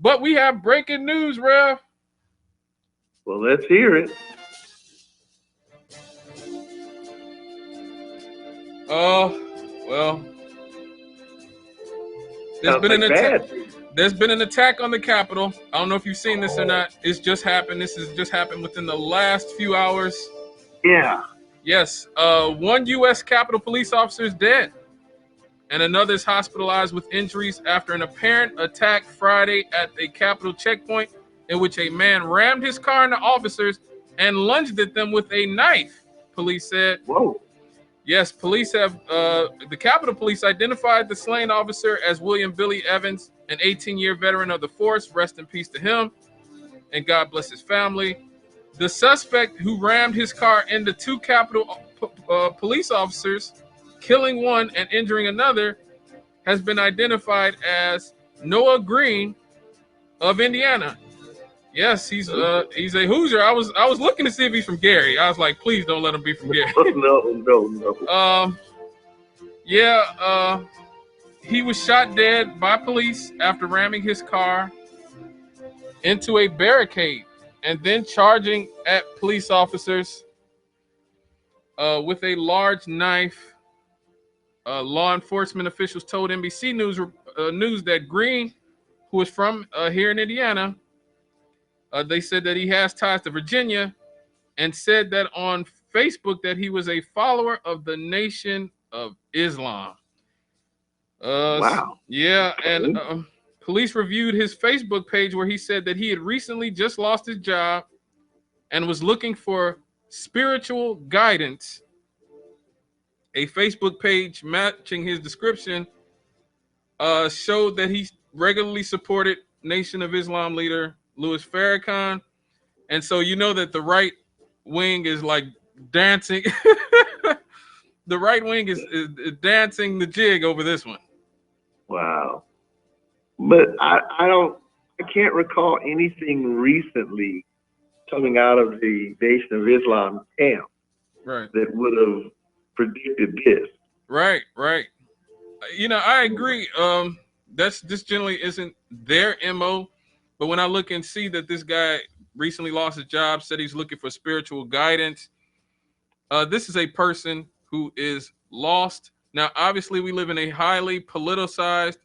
But we have breaking news, Rev. Well, let's hear it. Oh, well, there's Sounds been an like attack. bad. There's been an attack on the Capitol. I don't know if you've seen this or Oh, not. It's just happened. This has just happened within the last few hours. yeah. Yes, one U.S. Capitol police officer is dead, and another is hospitalized with injuries after an apparent attack Friday at a Capitol checkpoint in which a man rammed his car into officers and lunged at them with a knife, police said. Whoa. Yes, police have, the Capitol Police identified the slain officer as William Billy Evans, an 18-year veteran of the force. Rest in peace to him, and God bless his family. The suspect who rammed his car into two Capitol police officers, killing one and injuring another, has been identified as Noah Green of Indiana. Yes, he's a Hoosier. I was looking to see if he's from Gary. I was like, please don't let him be from Gary. No. Yeah, he was shot dead by police after ramming his car into a barricade and then charging at police officers with a large knife. Law enforcement officials told NBC News that Green, who is from here in Indiana, they said that he has ties to Virginia, and said that on Facebook that he was a follower of the Nation of Islam. Wow. Yeah, and Okay. police reviewed his Facebook page where he said that he had recently just lost his job and was looking for spiritual guidance. A Facebook page matching his description showed that he regularly supported Nation of Islam leader Louis Farrakhan, and so you know that the right wing is like dancing. The right wing is dancing the jig over this one. Wow. But I can't recall anything recently coming out of the Nation of Islam camp Right, that would have predicted this. right. I agree. This generally isn't their mo, but when I look and see that this guy recently lost his job, said he's looking for spiritual guidance. This is a person who is lost. Now, obviously, we live in a highly politicized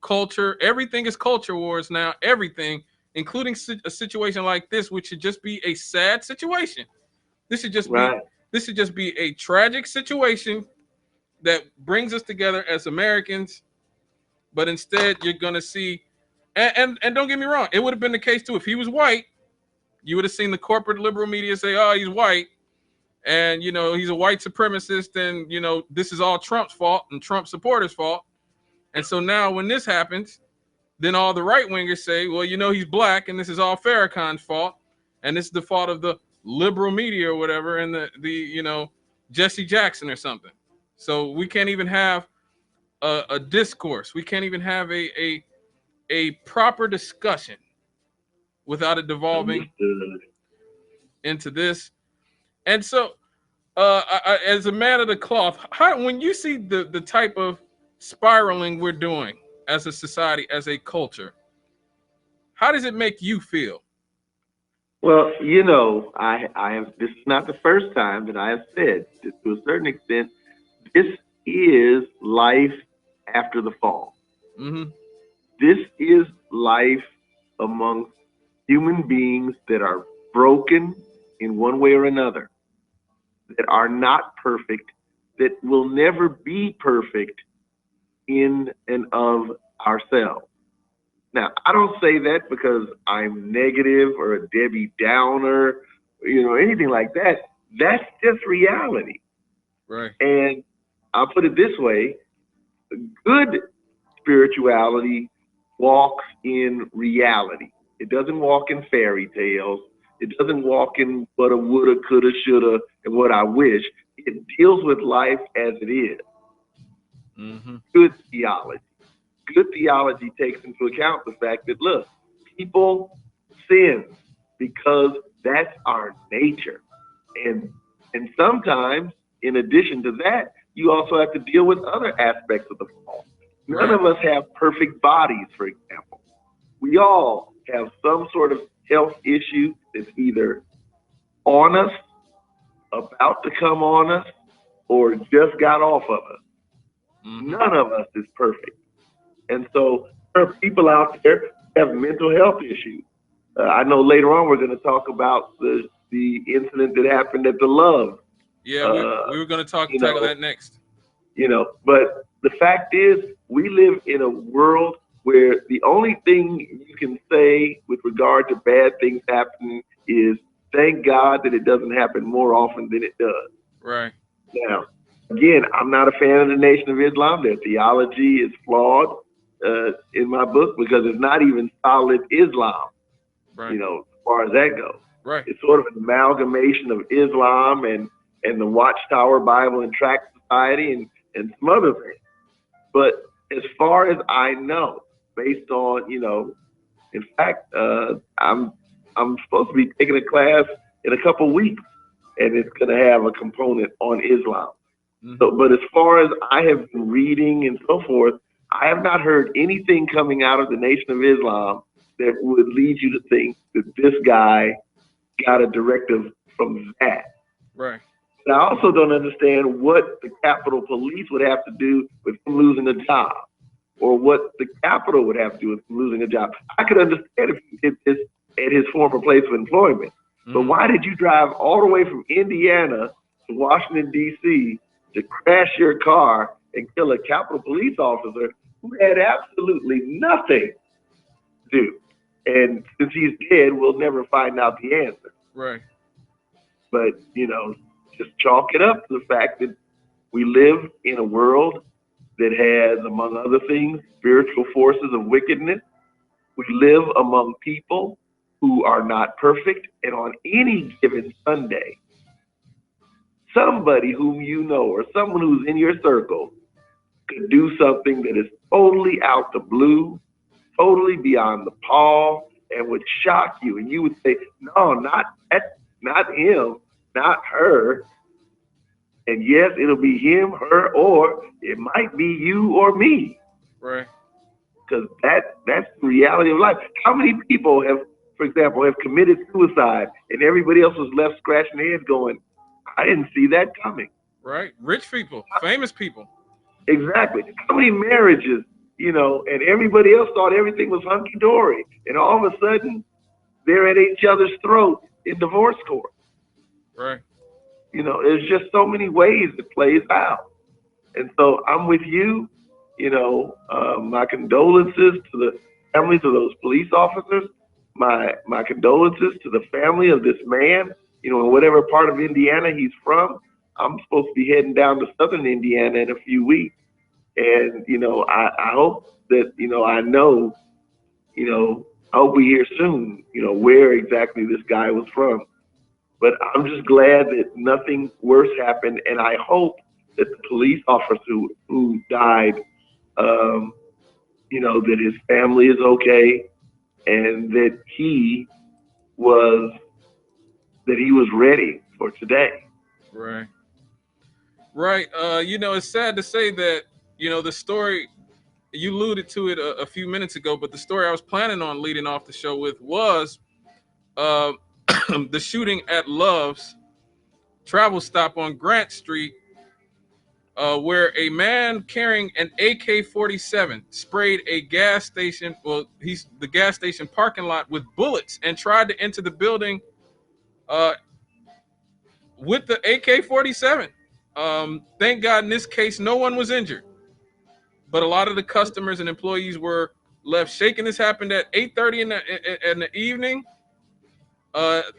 culture. Everything is culture wars now. Everything, including a situation like this, which should just be a sad situation. This should just be Right. this should just be a tragic situation that brings us together as Americans. But instead, you're gonna see, and don't get me wrong, it would have been the case too if he was white. You would have seen the corporate liberal media say, "Oh, he's white." And he's a white supremacist, and this is all Trump's fault and Trump supporters' fault. And so now when this happens, then all the right wingers say, well, he's black, and this is all Farrakhan's fault, and this is the fault of the liberal media or whatever, and the Jesse Jackson or something. So we can't even have a discourse. We can't even have a proper discussion without it devolving Understood. into this. And so, as a man of the cloth, when you see the type of spiraling we're doing as a society, as a culture, how does it make you feel? Well, I have. This is not the first time that I have said, to a certain extent, this is life after the fall. Mm-hmm. This is life amongst human beings that are broken in one way or another, that are not perfect, that will never be perfect in and of ourselves. Now, I don't say that because I'm negative or a Debbie Downer, anything like that. That's just reality. Right. And I'll put it this way: good spirituality walks in reality. It doesn't walk in fairy tales. It doesn't walk in what a woulda, coulda, shoulda, and what I wish. It deals with life as it is. Mm-hmm. Good theology. Good theology takes into account the fact that, look, people sin because that's our nature. And sometimes, in addition to that, you also have to deal with other aspects of the fall. None Right. of us have perfect bodies, for example. We all have some sort of health issue that's either on us, about to come on us, or just got off of us. Mm-hmm. None of us is perfect. And so there are people out there who have mental health issues. I know later on we're going to talk about the incident that happened at the Love. Yeah, Uh, we were going to you tackle know, that next. but the fact is, we live in a world where the only thing you can say with regard to bad things happening is thank God that it doesn't happen more often than it does. Right. Now, again, I'm not a fan of the Nation of Islam. Their theology is flawed in my book because it's not even solid Islam, Right. as far as that goes. Right. It's sort of an amalgamation of Islam and the Watchtower Bible and Tract Society and some other things. But as far as I know, based on, in fact, I'm supposed to be taking a class in a couple weeks, and it's going to have a component on Islam. Mm-hmm. So, but as far as I have been reading and so forth, I have not heard anything coming out of the Nation of Islam that would lead you to think that this guy got a directive from that. Right. And I also don't understand what the Capitol Police would have to do with him losing a job, or what the Capitol would have to do with him losing a job. I could understand if he did this at his former place of employment. Mm-hmm. But why did you drive all the way from Indiana to Washington, D.C. to crash your car and kill a Capitol Police officer who had absolutely nothing to do? And since he's dead, we'll never find out the answer. Right. But, just chalk it up to the fact that we live in a world that has, among other things, spiritual forces of wickedness. We live among people who are not perfect. And on any given Sunday, somebody whom you know or someone who's in your circle could do something that is totally out the blue, totally beyond the pall, and would shock you. And you would say, no, not that, not him, not her. And yes, it'll be him, her, or it might be you or me. Right. Because that's the reality of life. How many people have, for example, have committed suicide and everybody else was left scratching their head going, I didn't see that coming. Right. Rich people, famous people. Exactly. How many marriages, and everybody else thought everything was hunky-dory. And all of a sudden, they're at each other's throat in divorce court. Right. There's just so many ways it plays out. And so I'm with you. My condolences to the families of those police officers. My condolences to the family of this man, in whatever part of Indiana he's from. I'm supposed to be heading down to southern Indiana in a few weeks. And, I hope that, I know, I hope we hear soon, where exactly this guy was from. But I'm just glad that nothing worse happened. And I hope that the police officer who died, that his family is okay, and that he was ready for today. Right. Right. It's sad to say that, the story, you alluded to it a few minutes ago, but the story I was planning on leading off the show with was the shooting at Love's travel stop on Grant Street, where a man carrying an AK-47 sprayed a gas station. Well, the gas station parking lot with bullets and tried to enter the building with the AK-47. Thank God in this case, no one was injured, but a lot of the customers and employees were left shaken. This happened at 8:30 in the evening.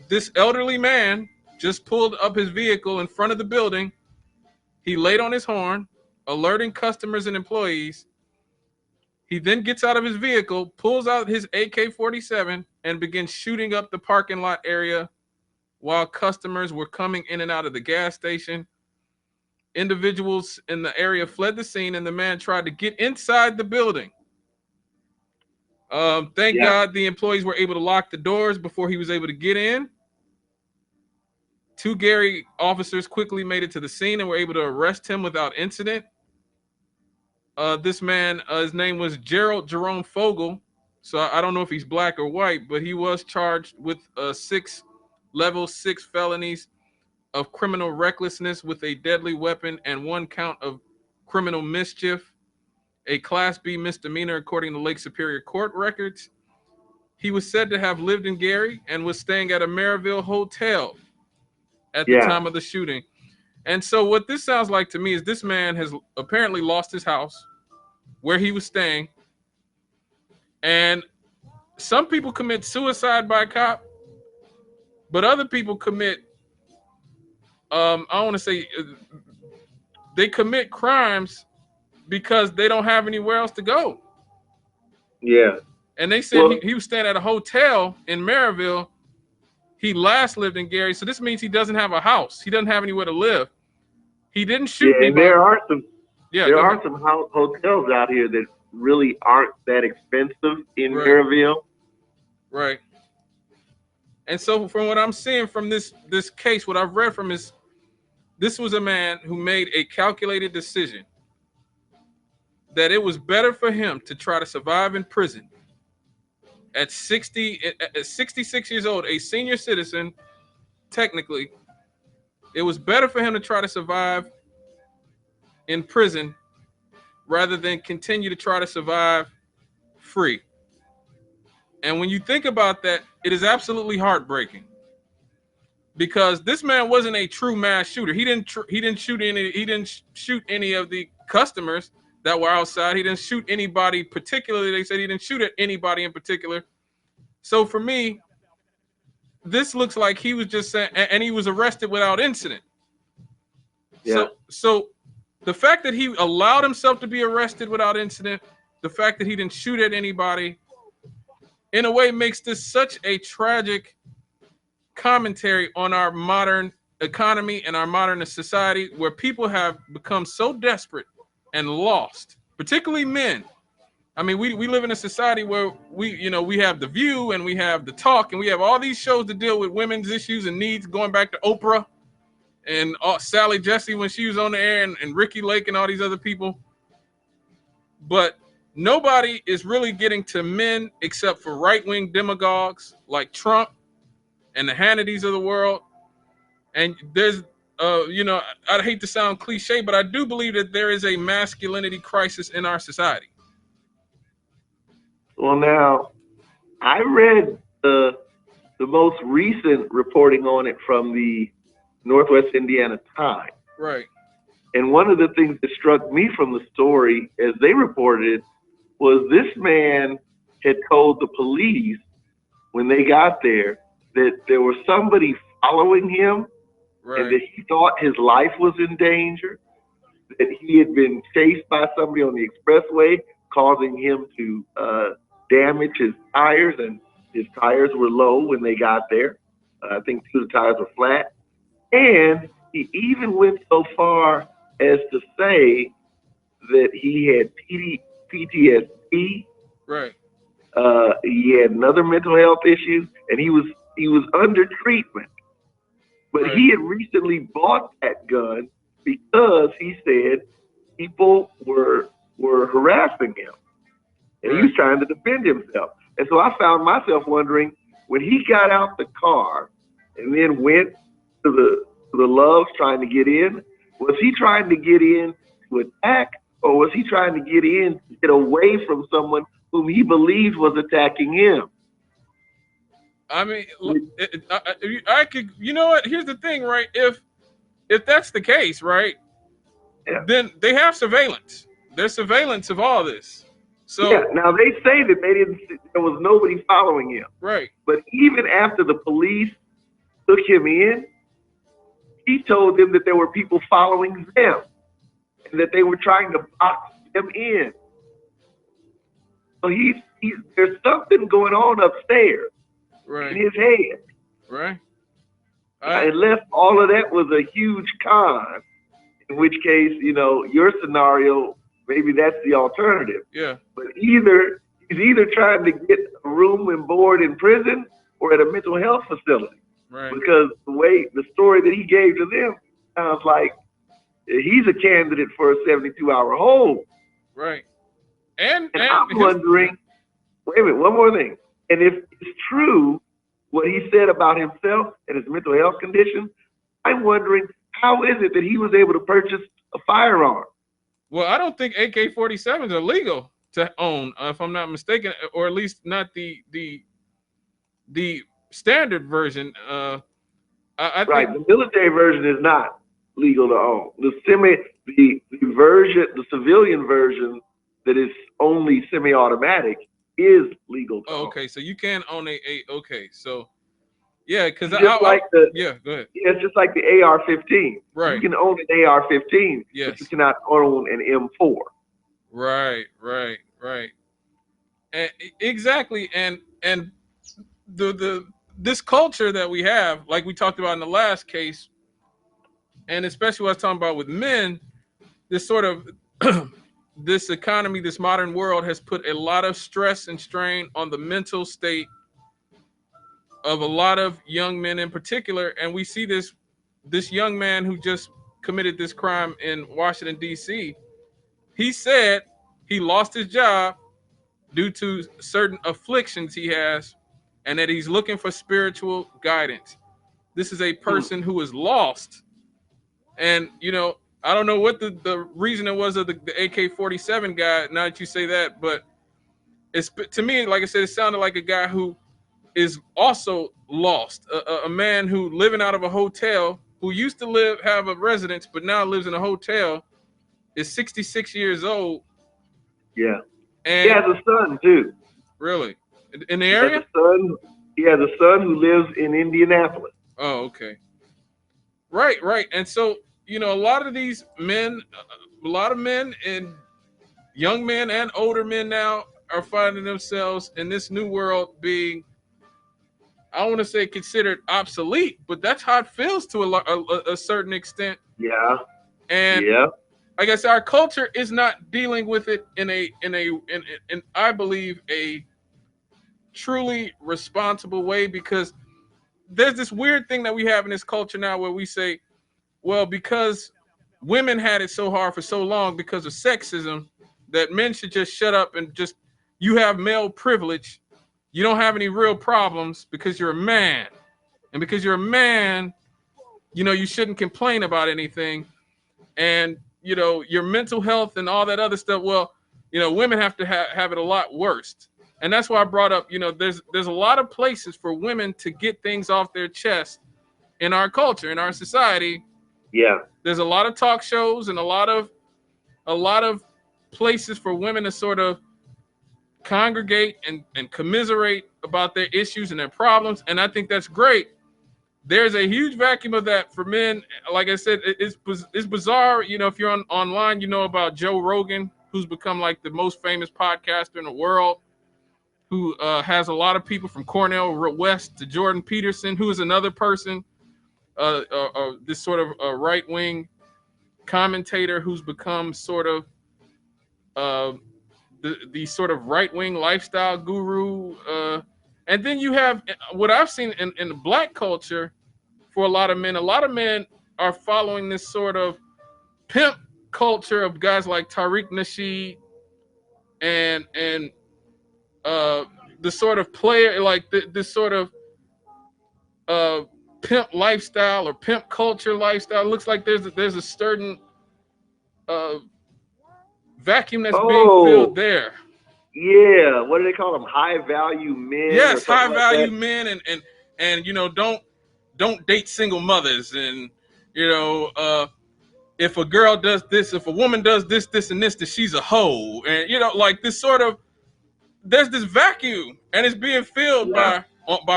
This elderly man just pulled up his vehicle in front of the building. He laid on his horn, alerting customers and employees. He then gets out of his vehicle, pulls out his AK-47, and begins shooting up the parking lot area while customers were coming in and out of the gas station. Individuals in the area fled the scene, and the man tried to get inside the building. Thank God the employees were able to lock the doors before he was able to get in. Two Gary officers quickly made it to the scene and were able to arrest him without incident. This man, his name was Gerald Jerome Fogel. So I don't know if he's black or white, but he was charged with level 6 felonies of criminal recklessness with a deadly weapon and one count of criminal mischief, a Class B misdemeanor according to Lake Superior Court records. He was said to have lived in Gary and was staying at a Maryville hotel at the Yeah. time of the shooting. And so what this sounds like to me is this man has apparently lost his house where he was staying. And some people commit suicide by cop, but other people commit I want to say they commit crimes because they don't have anywhere else to go. Yeah. And they said he was staying at a hotel in Maryville. He last lived in Gary, so this means he doesn't have a house. He doesn't have anywhere to live. He didn't shoot anybody. And there are some go ahead. hotels out here that really aren't that expensive in Maryville. Right. And so from what I'm seeing from this case, what I've read from is this was a man who made a calculated decision that it was better for him to try to survive in prison at 66 years old, a senior citizen, technically. It was better for him to try to survive in prison rather than continue to try to survive free. And when you think about that, it is absolutely heartbreaking because this man wasn't a true mass shooter. He didn't shoot any of the customers that were outside. He didn't shoot anybody particularly. They said he didn't shoot at anybody in particular. So for me, this looks like he was just saying, and he was arrested without incident. Yeah. So the fact that he allowed himself to be arrested without incident, the fact that he didn't shoot at anybody, in a way makes this such a tragic commentary on our modern economy and our modern society where people have become so desperate and lost, particularly men. I mean, we live in a society where we have The View and we have The Talk and we have all these shows to deal with women's issues and needs, going back to Oprah and Sally Jesse when she was on the air and Ricky Lake and all these other people. But nobody is really getting to men except for right-wing demagogues like Trump and the Hannitys of the world. And there's, I'd hate to sound cliche, but I do believe that there is a masculinity crisis in our society. Well, now, I read the most recent reporting on it from the Northwest Indiana Times. Right. And one of the things that struck me from the story as they reported it was this man had told the police when they got there that there was somebody following him, right, and that he thought his life was in danger, that he had been chased by somebody on the expressway, causing him to damage his tires, and his tires were low when they got there. I think 2 of the tires were flat. And he even went so far as to say that he had PTSD. Right. He had another mental health issue, and he was under treatment. But right, he had recently bought that gun because he said people were harassing him, and he was trying to defend himself. And so I found myself wondering, when he got out the car and then went to the Loves trying to get in, was he trying to get in to attack, or was he trying to get in to get away from someone whom he believed was attacking him? I mean, I could, you know what? Here's the thing, right? If that's the case, right, then they have surveillance. There's surveillance of all this. So yeah. Now they say that there was nobody following him. Right. But even after the police took him in, he told them that there were people following them and that they were trying to box him in. So there's something going on upstairs, right, in his head. Right. Unless all of that was a huge con, in which case, your scenario, maybe that's the alternative. Yeah. But he's either trying to get a room and board in prison or at a mental health facility. Right. Because the story that he gave to them sounds like he's a candidate for a 72-hour hold. Right. And I'm wondering wait a minute, one more thing. And if it's true what he said about himself and his mental health condition, I'm wondering how is it that he was able to purchase a firearm? Well, I don't think AK-47s are legal to own, if I'm not mistaken, or at least not the standard version. I Right. think The military version is not legal to own. The version, the civilian version that is only semi-automatic is legal to oh, own. okay, so you can own a okay, so yeah, because Just like the yeah, go ahead. yeah, it's just like the AR-15. You Right. can own an AR-15, but you Yes. cannot own an M4. Right. And exactly, and the this culture that we have, like we talked about in the last case, and especially what I was talking about with men, this sort of this economy, this modern world has put a lot of stress and strain on the mental state of a lot of young men in particular. And we see this young man who just committed this crime in Washington, D.C. He said he lost his job due to certain afflictions he has and that he's looking for spiritual guidance. This is a person who is lost. And, I don't know what the reason it was of the AK-47 guy, now that you say that, but it's, to me, like I said, it sounded like a guy who is also lost, a man who living out of a hotel, who used to have a residence, but now lives in a hotel, is 66 years old. Yeah. He And has a son too. really, in the He has area? a son. He has a son who lives in Indianapolis. Oh, okay. Right. And so, a lot of these men, a lot of men and young men and older men now are finding themselves in this new world being, I don't want to say considered obsolete, but that's how it feels to a certain extent. Yeah. And Yeah. I guess our culture is not dealing with it in I believe a truly responsible way, because there's this weird thing that we have in this culture now where we say, well, because women had it so hard for so long because of sexism, that men should just shut up and just, you have male privilege. You don't have any real problems because you're a man. And because you're a man, you shouldn't complain about anything. And, your mental health and all that other stuff, well, women have to have it a lot worse. And that's why I brought up, there's a lot of places for women to get things off their chest in our culture, in our society. Yeah. There's a lot of talk shows and a lot of places for women to sort of congregate and commiserate about their issues and their problems. And I think that's great. There's a huge vacuum of that for men. Like I said, it's bizarre. If you're online, about Joe Rogan, who's become like the most famous podcaster in the world, who has a lot of people from Cornell West to Jordan Peterson, who is another person, this sort of right-wing commentator who's become sort of the sort of right-wing lifestyle guru. And then you have what I've seen in the black culture for a lot of men. A lot of men are following this sort of pimp culture of guys like Tariq Nasheed and the sort of player, like this sort of pimp lifestyle or pimp culture lifestyle. It looks like there's a certain vacuum that's being filled there. Yeah. What do they call them? High value men. Yes, high like value that? men, and don't date single mothers, and if a girl does this, if a woman does this and this, that she's a hoe, and like this sort of, there's this vacuum, and it's being filled by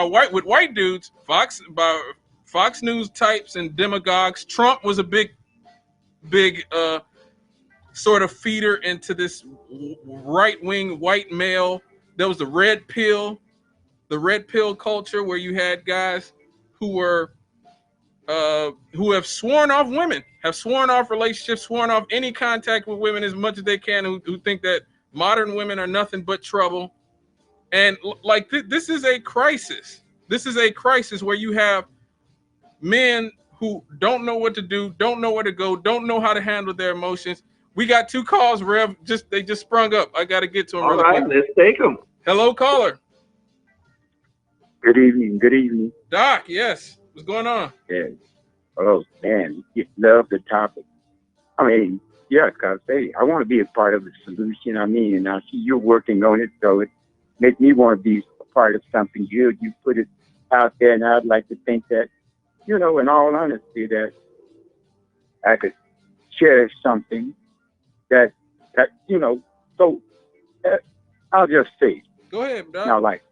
white dudes, Fox News types and demagogues. Trump was a big sort of feeder into this right-wing white male. There was the red pill culture, where you had guys who have sworn off women, have sworn off relationships, sworn off any contact with women as much as they can, who think that modern women are nothing but trouble. And like this is a crisis. This is a crisis where you have men who don't know what to do, don't know where to go, don't know how to handle their emotions. We got two calls, Rev. They just sprung up. I got to get to them All really right, quick. let's take them. Hello, caller. Good evening. Good evening. Doc, yes. What's going on? Yeah. Oh man, love the topic. I mean, yeah, cause hey, I want to be a part of the solution. I mean, and I see you're working on it, so it make me want to be a part of something good. You put it out there, and I'd like to think that, in all honesty, that I could share something that. So uh, I'll just say Go ahead, Doc. now, like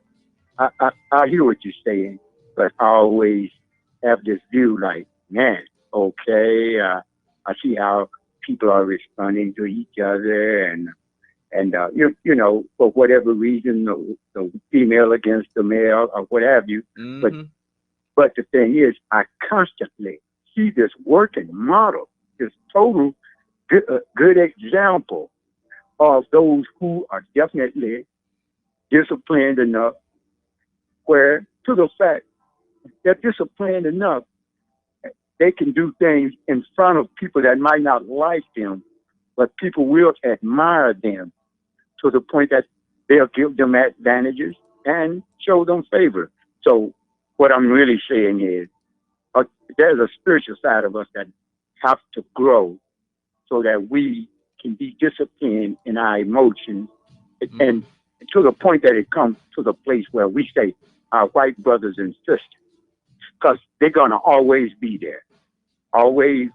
I hear what you're saying, but I always have this view like, man, okay, I see how people are responding to each other, and for whatever reason, the female against the male or what have you. But Mm-hmm. but the thing is, I constantly see this working model, this total good example of those who are definitely disciplined enough, where to the fact they're disciplined enough, they can do things in front of people that might not like them, but people will admire them to the point that they'll give them advantages and show them favor. So what I'm really saying is, uh, there's a spiritual side of us that have to grow so that we can be disciplined in our emotions, Mm. and to the point that it comes to the place where we say our white brothers and sisters, because they're going to always be there. Always,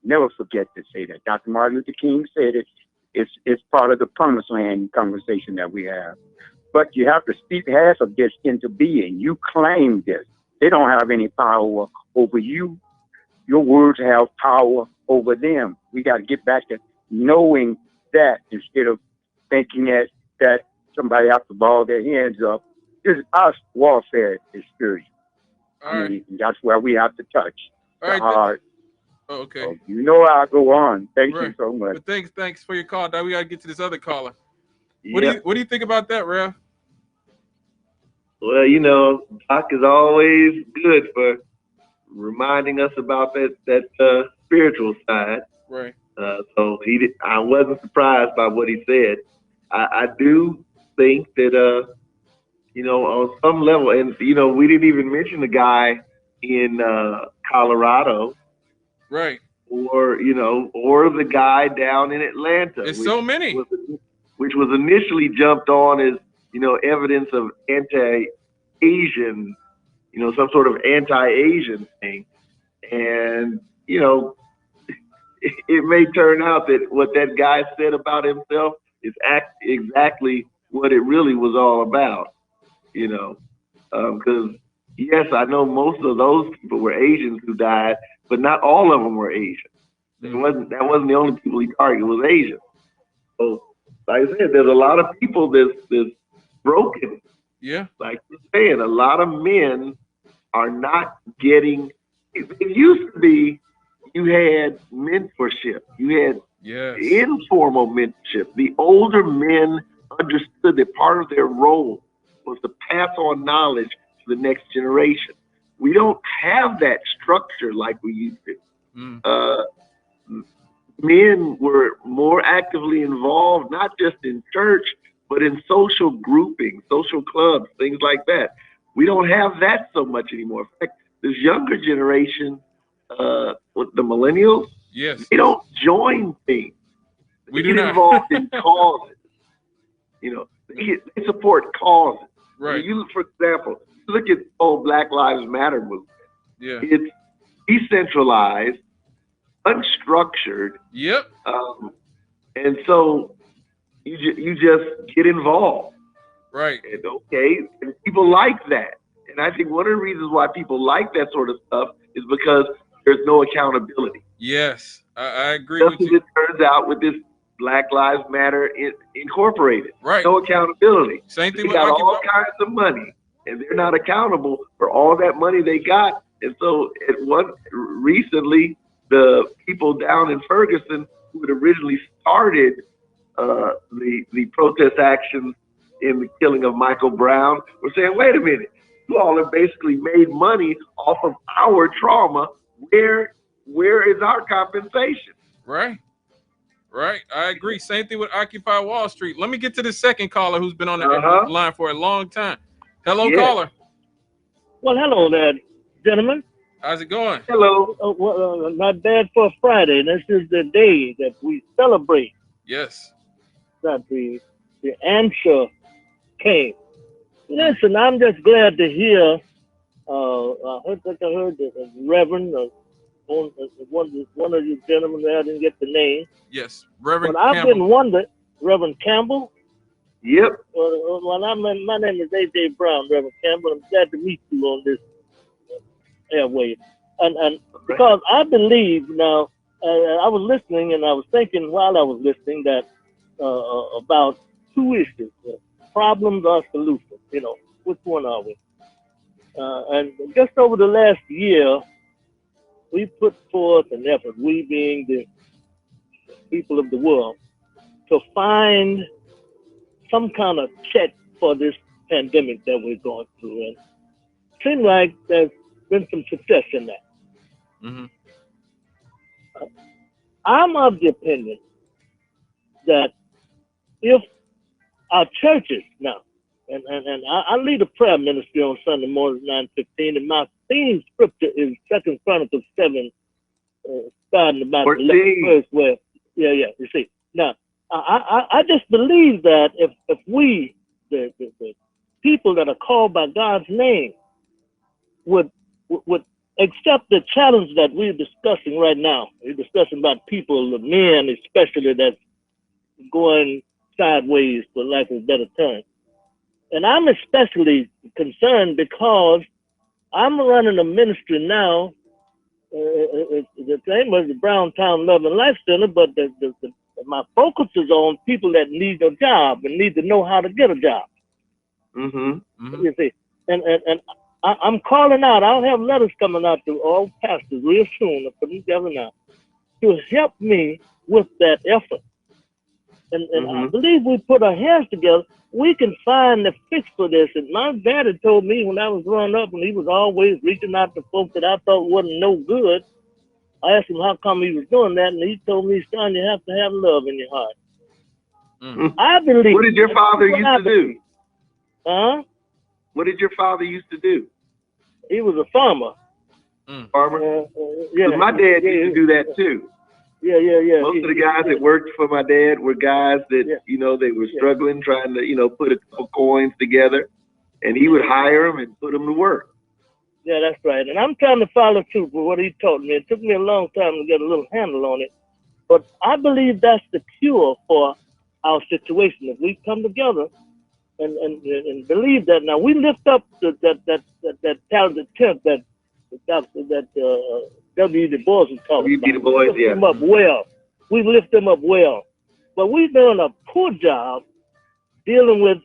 never forget to say that. Dr. Martin Luther King said it. It's part of the promised land conversation that we have. But you have to speak half of this into being. You claim this. They don't have any power over you. Your words have power over them. We got to get back to knowing that instead of thinking that somebody has to ball their hands up. This us warfare is spiritual. All I right. mean, that's where we have to touch All the right. heart. Oh, okay. So I go on. Thank you Right. so much. But thanks for your call, Doc. We gotta get to this other caller. Yep. What do you think about that, Rev? Well, Doc is always good for reminding us about that spiritual side. Right. So I wasn't surprised by what he said. I do think that on some level, and we didn't even mention the guy in Colorado, Right. or the guy down in Atlanta, It's so many. was which was initially jumped on as evidence of anti-Asian, some sort of anti-Asian thing, and it may turn out that what that guy said about himself is exactly what it really was all about, you know. Because yes, I know most of those people were Asians who died, but not all of them were Asian. Mm. That wasn't the only people he targeted was Asian. So, like I said, there's a lot of people that's broken. Yeah. Like you're saying, a lot of men are not getting. It used to be you had mentorship, you had Yes. informal mentorship. The older men understood that part of their role was to pass on knowledge to the next generation. We don't have that structure like we used to. Mm. Uh, Men were more actively involved, not just in church, but in social groupings, social clubs, things like that. We don't have that so much anymore. In fact, this younger generation, with the millennials, Yes. they don't join things. They We do get not. involved in causes. They support causes. I mean, Right. for example, look at the whole Black Lives Matter movement. Yeah. It's decentralized, unstructured, Yep. um, and so you just get involved, Right. and okay, and people like that. And I think one of the reasons why people like that sort of stuff is because there's no accountability. Yes. I agree Just with as you. it turns out with this Black Lives Matter Incorporated, Right. no accountability. Same thing They with got all Occupy. kinds of money, and they're not accountable for all that money they got. And so, recently, the people down in Ferguson who had originally started the protest actions in the killing of Michael Brown were saying, "Wait a minute, you all have basically made money off of our trauma. Where is our compensation?" Right. Right, I agree. Same thing with Occupy Wall Street. Let me get to the second caller who's been on the Uh-huh. line for a long time. Hello, Yes. caller. Well, hello there, gentlemen. How's it going? Hello. Not bad for a Friday. This is the day that we celebrate Yes. that the answer came. Listen, I'm just glad to hear. I heard the Reverend, one of you gentlemen there, I didn't get the name. Yes, Reverend But I've Campbell. been wondering, Reverend Campbell. Yep. My name is A.J. Brown, Reverend Campbell. I'm glad to meet you on this airway. And because I believe now, I was listening and I was thinking while I was listening that about two issues, problems or solutions. You know, which one are we? And just over the last year, we put forth an effort, we being the people of the world, to find some kind of check for this pandemic that we're going through. And it seems like there's been some success in that. Mm-hmm. I'm of the opinion that if our churches now, and I lead a prayer ministry on Sunday morning, 9:15, and my theme scripture is 2 Chronicles 7, starting about the 11th verse, where, you see. Now, I just believe that if we, the people that are called by God's name, would accept the challenge that we're discussing right now. We're discussing about people, the men especially, that's going sideways, for lack of a better term. And I'm especially concerned because I'm running a ministry now. The name was the Browntown Love and Life Center, but my focus is on people that need a job and need to know how to get a job. Mm-hmm. You see, and I'm calling out. I'll have letters coming out to all pastors real soon. I'll put them together now to help me with that effort. And I believe we put our hands together, we can find the fix for this. And my daddy told me when I was growing up, and he was always reaching out to folks that I thought wasn't no good. I asked him how come he was doing that, and he told me, son, you have to have love in your heart. I believe. What did your father used to do? Huh? What did your father used to do? He was a farmer. Farmer? Yeah. My dad used to do that too. Yeah. Most of the guys that worked for my dad were guys that, you know, they were struggling, trying to, you know, put a couple coins together, and he would hire them and put them to work. Yeah, that's right. And I'm trying to follow through with what he taught me. It took me a long time to get a little handle on it. But I believe that's the cure for our situation. If we come together and believe that. Now, we lift up that talented tenth that W. Du Bois was talking about. Du Bois, we lift them up well. We lift them up well. But we're doing a poor job dealing with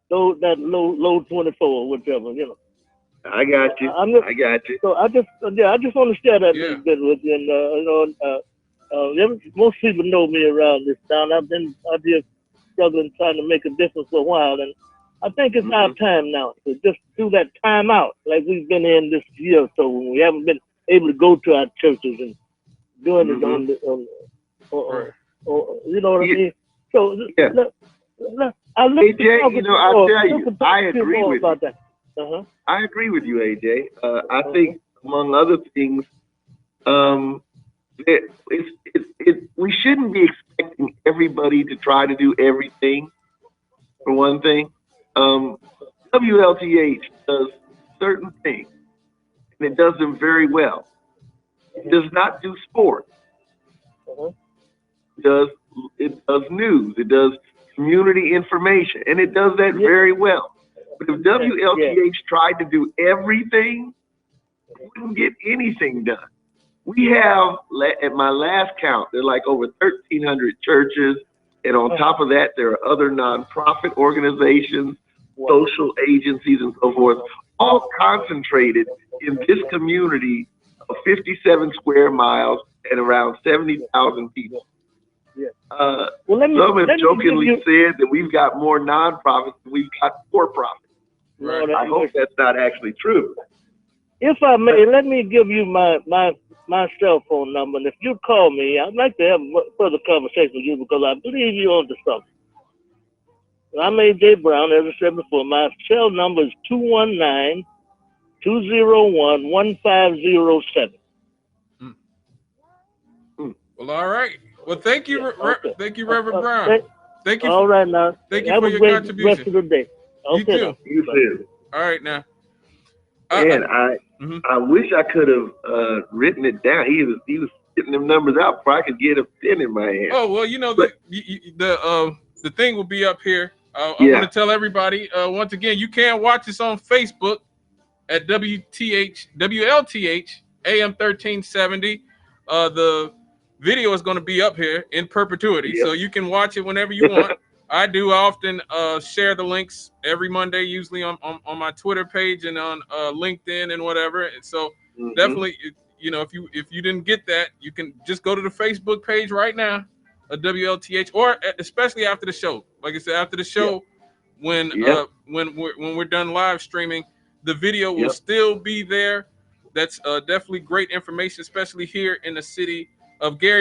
that low 24, whatever, you know. I got you. I got you. So I just want to share that little bit with you. And most people know me around this town. I've been out here struggling, trying to make a difference for a while, and I think it's our time now to just do that time out, like we've been in this year or so when we haven't been able to go to our churches and doing it on you know what I mean. So I AJ, you know, I'll tell you, I agree with about you. That. I agree with you, AJ. I think, among other things, we shouldn't be expecting everybody to try to do everything, for one thing. WLTH does certain things, and it does them very well. It does not do sports. It does news. It does community information, and it does that very well. But if WLTH tried to do everything, we wouldn't get anything done. We have, at my last count, there are like over 1,300 churches, and on top of that, there are other nonprofit organizations, social agencies, and so forth, all concentrated in this community of 57 square miles and around 70,000 people. Some have jokingly said that we've got more nonprofits than we've got for-profits. I hope that's not actually true. If I may, let me give you my my cell phone number, and if you call me, I'd like to have a further conversation with you because I believe you're onto something. I'm AJ Brown, as I said before. My cell number is 219-201-1507. Well, all right. Well, thank you, Okay. thank you, Reverend Brown. Thank you. All right now. Thank you Have for a your great contribution. rest of the day. Okay, You too. now. You Bye. too. All right now. And Mhm. I wish I could have written it down. He was getting them numbers out before I could get a pen in my hand. Oh well, you know But- the thing will be up here. I Yeah. want to tell everybody once again, you can watch us on Facebook at WLTH AM 1370. The video is going to be up here in perpetuity, Yep. so you can watch it whenever you want. I often share the links every Monday, usually on my Twitter page and on LinkedIn and whatever. And so definitely, you know, if you didn't get that, you can just go to the Facebook page right now, WLTH, or especially after the show. Like I said, after the show, when we're done live streaming, the video will still be there. That's definitely great information, especially here in the city of Gary.